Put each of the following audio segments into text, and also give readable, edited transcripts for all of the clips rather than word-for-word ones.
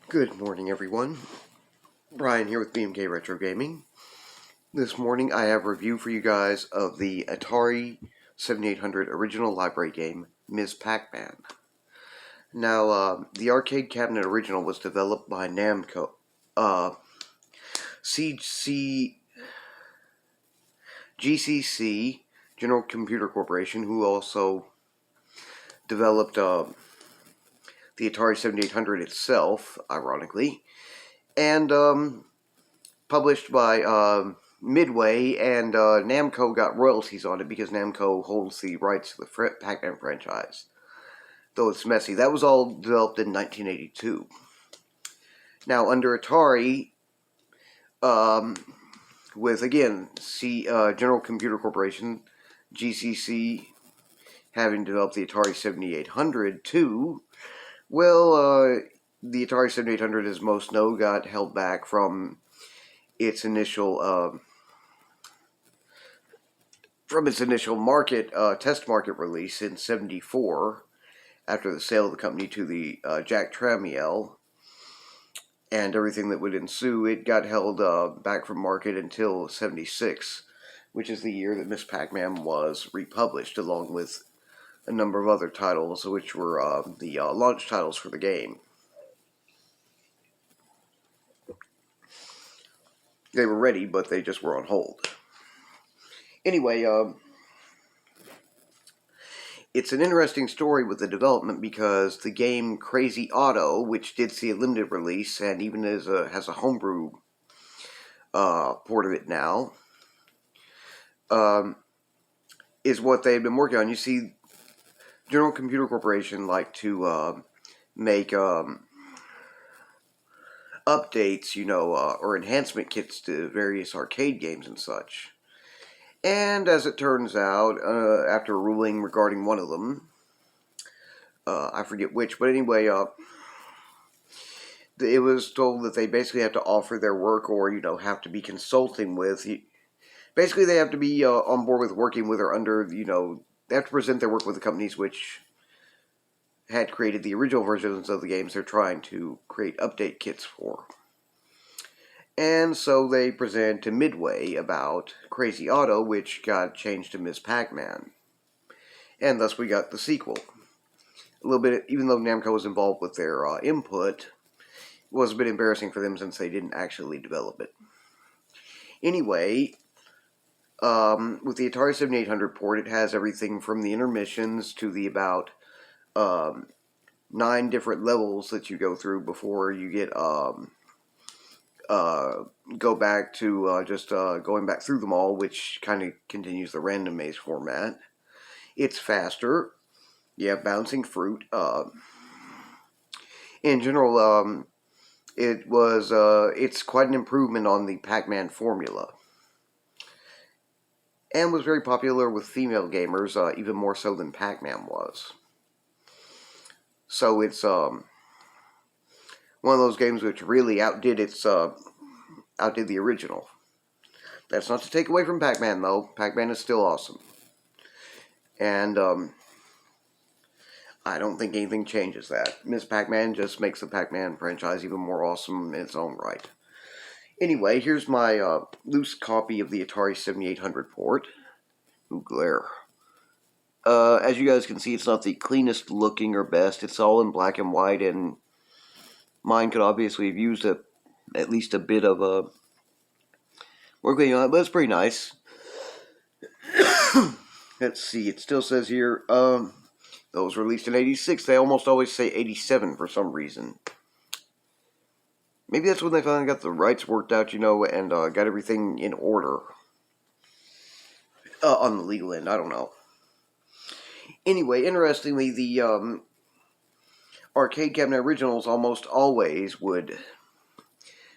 Good morning, everyone. Brian here with BMK Retro Gaming. This morning I have a review for you guys of the Atari 7800 original library game, Ms. Pac-Man. Now, the arcade cabinet original was developed by Namco, CC, GCC, General Computer Corporation, who also developed the Atari 7800 itself, ironically, and published by Midway, and Namco got royalties on it because Namco holds the rights to the Pac-Man franchise. Though it's messy. That was all developed in 1982. Now, under Atari, with, again, General Computer Corporation, GCC, having developed the Atari 7800 too, well, the Atari 7800, as most know, got held back from its initial test market release in '74, after the sale of the company to the Jack Tramiel and everything that would ensue. It got held back from market until '76, which is the year that Miss Pac-Man was republished, along with a number of other titles, which were the launch titles for the game. They were ready, but they just were on hold. Anyway, it's an interesting story with the development because the game Crazy Auto, which did see a limited release and even has a homebrew port of it now, is what they've been working on. You see, General Computer Corporation like to make updates, or enhancement kits to various arcade games and such. And as it turns out, after a ruling regarding one of them, I forget which, but anyway, it was told that they basically have to offer their work, or, have to be consulting with. Basically, they have to be on board with working with or under, they have to present their work with the companies which had created the original versions of the games they're trying to create update kits for. And so they present to Midway about Crazy Auto, which got changed to Ms. Pac-Man. And thus we got the sequel. A little bit, even though Namco was involved with their input, it was a bit embarrassing for them since they didn't actually develop it. Anyway, with the Atari 7800 port, it has everything from the intermissions to the about 9 different levels that you go through before you get go back to just going back through them all, which kind of continues the random maze format. It's faster. You have bouncing fruit. In general, it's quite an improvement on the Pac-Man formula, and was very popular with female gamers, even more so than Pac-Man was. So it's one of those games which really outdid the original. That's not to take away from Pac-Man, though. Pac-Man is still awesome. And I don't think anything changes that. Ms. Pac-Man just makes the Pac-Man franchise even more awesome in its own right. Anyway, here's my loose copy of the Atari 7800 port. Ooh, glare. As you guys can see, it's not the cleanest looking or best. It's all in black and white, and mine could obviously have used at least a bit of a working on it, but it's pretty nice. Let's see, it still says here, that was released in '86. They almost always say '87 for some reason. Maybe that's when they finally got the rights worked out, and got everything in order on the legal end. I don't know. Anyway, interestingly, the arcade cabinet originals almost always would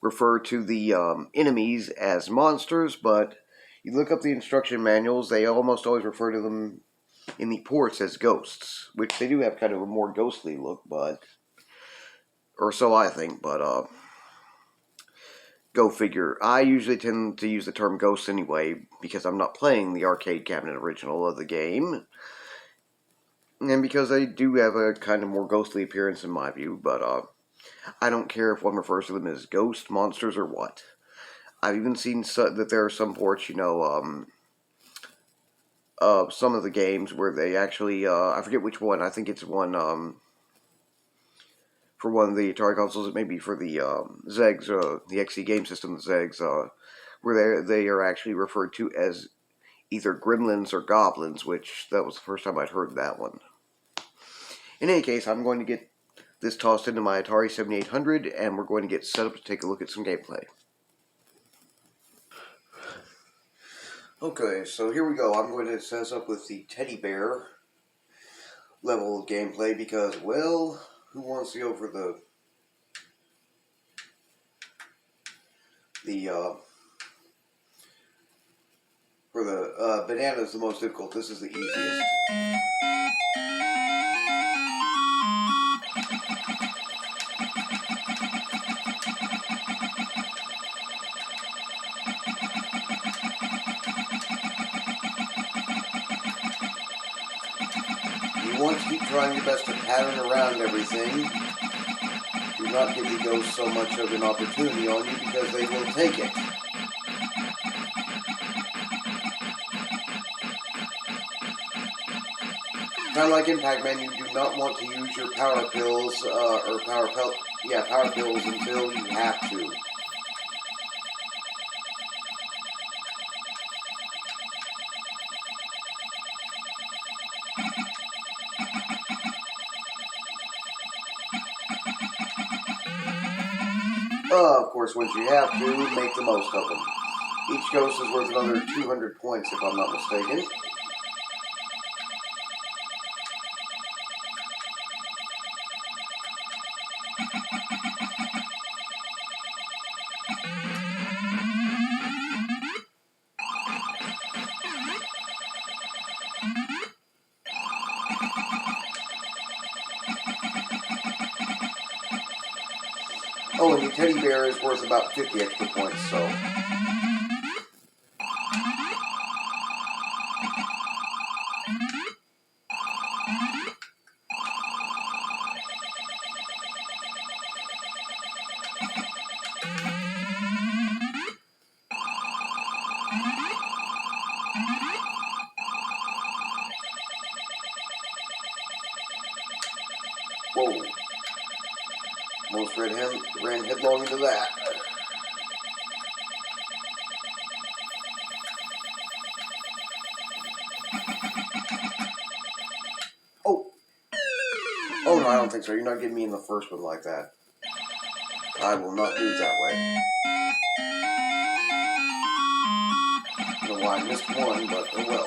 refer to the enemies as monsters, but you look up the instruction manuals, they almost always refer to them in the ports as ghosts, which they do have kind of a more ghostly look, or so I think, but go figure. I usually tend to use the term ghost anyway, because I'm not playing the arcade cabinet original of the game, and because they do have a kind of more ghostly appearance in my view, but I don't care if one refers to them as ghost monsters or what. I've even seen that there are some ports, some of the games where they actually, I forget which one. I think it's one for one of the Atari consoles. It may be for the Zegs, the XE game system, the Zegs, where they are actually referred to as either gremlins or goblins, which that was the first time I'd heard that one. In any case, I'm going to get this tossed into my Atari 7800, and we're going to get set up to take a look at some gameplay. Okay, so here we go. I'm going to set us up with the teddy bear level of gameplay because, well, who wants to go for the banana is the most difficult. This is the easiest. You want to keep trying your best to pattern around everything. Do not give the ghosts so much of an opportunity on you because they will take it. Kind of like in Pac-Man, you do not want to use your power pills, power pills until you have to. Of course, once you have to, make the most of them. Each ghost is worth another 200 points, if I'm not mistaken. Oh, and the teddy bear is worth about 50 extra points, so... Whoa. Almost ran headlong into that. Oh. Oh, no, I don't think so. You're not getting me in the first one like that. I will not do it that way. I don't know why I missed one, but oh well.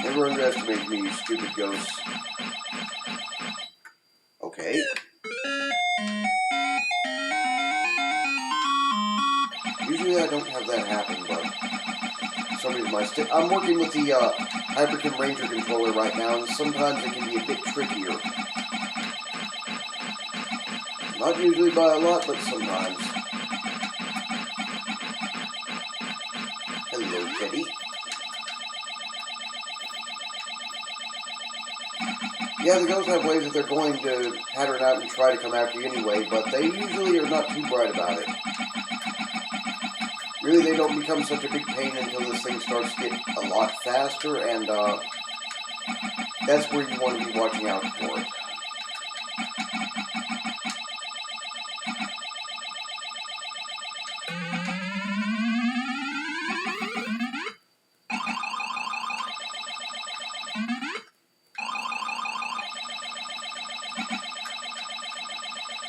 Never underestimate me, you stupid ghosts. Okay. Usually I don't have that happen, but for some reason my stick... I'm working with the Hyperkin Ranger controller right now, and sometimes it can be a bit trickier. Not usually by a lot, but sometimes. Hello, Teddy. Yeah, the ghosts have ways that they're going to pattern out and try to come after you anyway, but they usually are not too bright about it. Really, they don't become such a big pain until this thing starts to get a lot faster, and that's where you want to be watching out for it.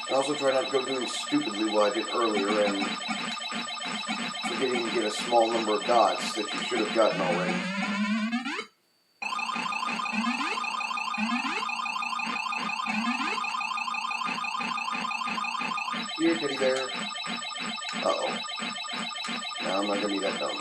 And also try not to go doing stupidly what I did earlier and forgetting to get a small number of dots that you should have gotten already. Here, teddy bear. Uh-oh. Now I'm not going to be that dumb.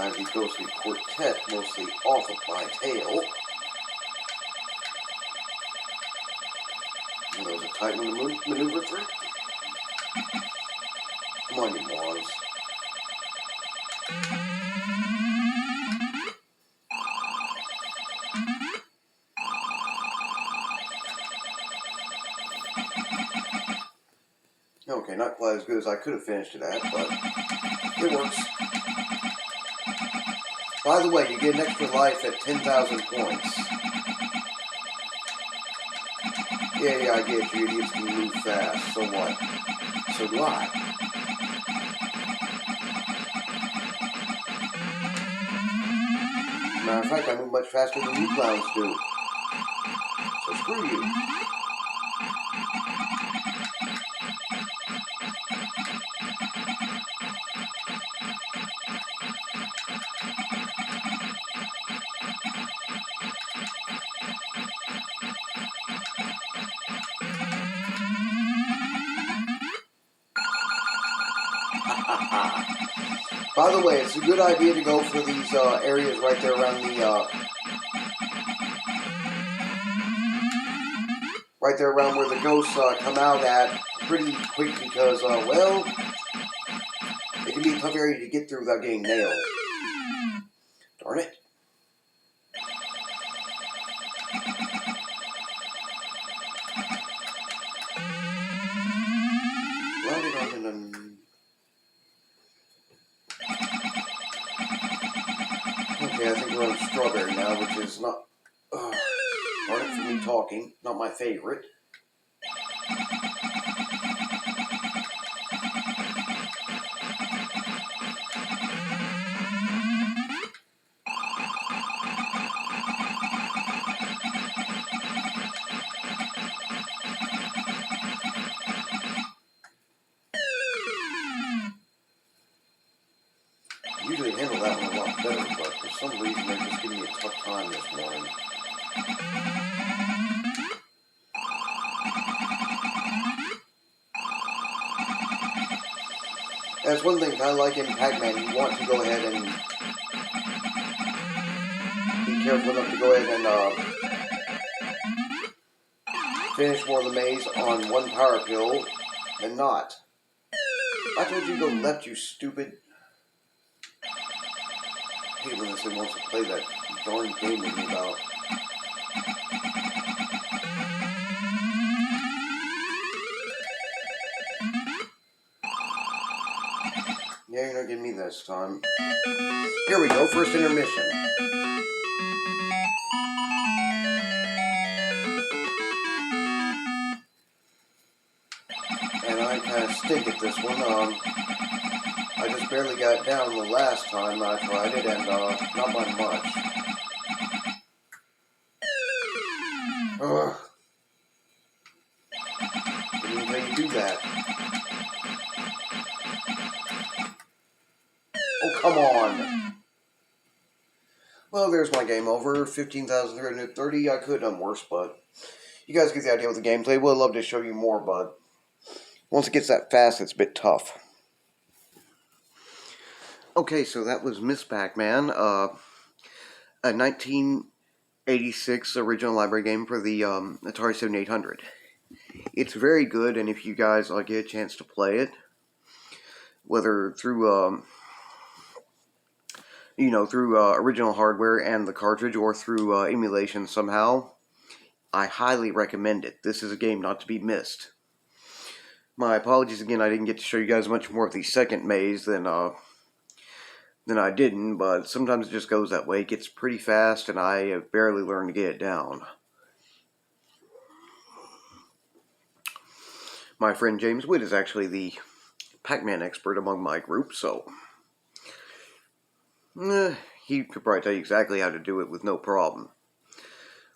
I have the ghostly quartet mostly off of my tail. And there was a tight one to maneuver through. Come on, you morons. Okay, not quite as good as I could have finished it at, but it works. By the way, you get an extra life at 10,000 points. Yeah, I get you idiots can move fast. So what? So do I. Matter of fact, I move much faster than you clowns do. So screw you. By the way, it's a good idea to go for these areas right there around the right there around where the ghosts come out at pretty quick because, well, it can be a tough area to get through without getting nailed. Darn it. Okay, I think we're on strawberry now, which is not, darn it for me talking, not my favorite. Usually handle that one a lot better, but for some reason they're just giving me a tough time this morning. That's one thing I like in Pac-Man. You want to go ahead and be careful enough to go ahead and finish more of the maze on one power pill and not. I told you to go left, you stupid. I hate when this thing wants to play that darn game with me about. Yeah, you're not getting me this time. Here we go, first intermission. And I kind of stink at this one. I just barely got down the last time I tried it, and not by much. Ugh. Didn't even let you do that. Oh, come on. Well, there's my game over. 15,330. I could have done worse, but you guys get the idea with the gameplay. Would love to show you more, but once it gets that fast, it's a bit tough. Okay, so that was Miss Pac-Man, a 1986 original library game for the Atari 7800. It's very good, and if you guys get a chance to play it, whether through through original hardware and the cartridge, or through emulation somehow, I highly recommend it. This is a game not to be missed. My apologies again, I didn't get to show you guys much more of the second maze than I didn't, but sometimes it just goes that way. It gets pretty fast, and I have barely learned to get it down. My friend James Witt is actually the Pac-Man expert among my group, so he could probably tell you exactly how to do it with no problem.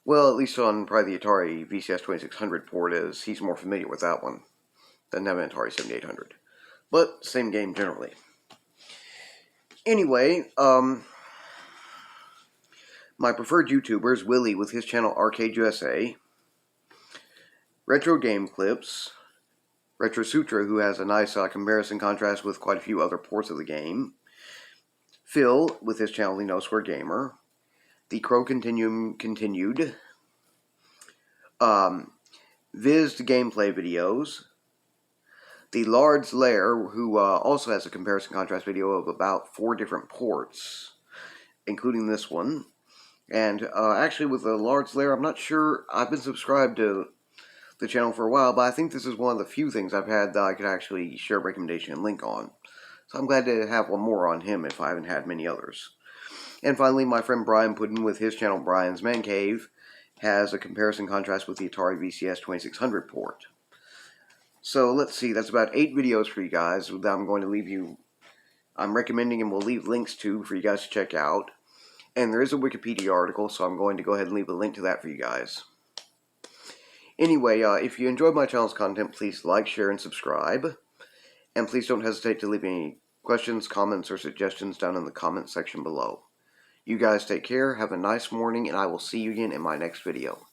Well, at least on probably the Atari VCS 2600 port, as he's more familiar with that one than having an Atari 7800. But same game generally. Anyway, my preferred YouTuber is Willie with his channel Arcade USA, Retro Game Clips, Retro Sutra, who has a nice comparison contrast with quite a few other ports of the game, Phil with his channel, The No Square Gamer. The Crow Continuum continued. Viz gameplay videos. The Lard's Lair, who also has a comparison contrast video of about 4 different ports, including this one. And actually, with the Lard's Lair, I'm not sure. I've been subscribed to the channel for a while, but I think this is one of the few things I've had that I could actually share a recommendation and link on. So I'm glad to have one more on him if I haven't had many others. And finally, my friend Brian Puddin with his channel Brian's Man Cave has a comparison contrast with the Atari VCS 2600 port. So let's see, that's about 8 videos for you guys that I'm going to leave you. I'm recommending and will leave links to for you guys to check out. And there is a Wikipedia article, so I'm going to go ahead and leave a link to that for you guys. Anyway, if you enjoyed my channel's content, please like, share, and subscribe. And please don't hesitate to leave any questions, comments, or suggestions down in the comment section below. You guys take care, have a nice morning, and I will see you again in my next video.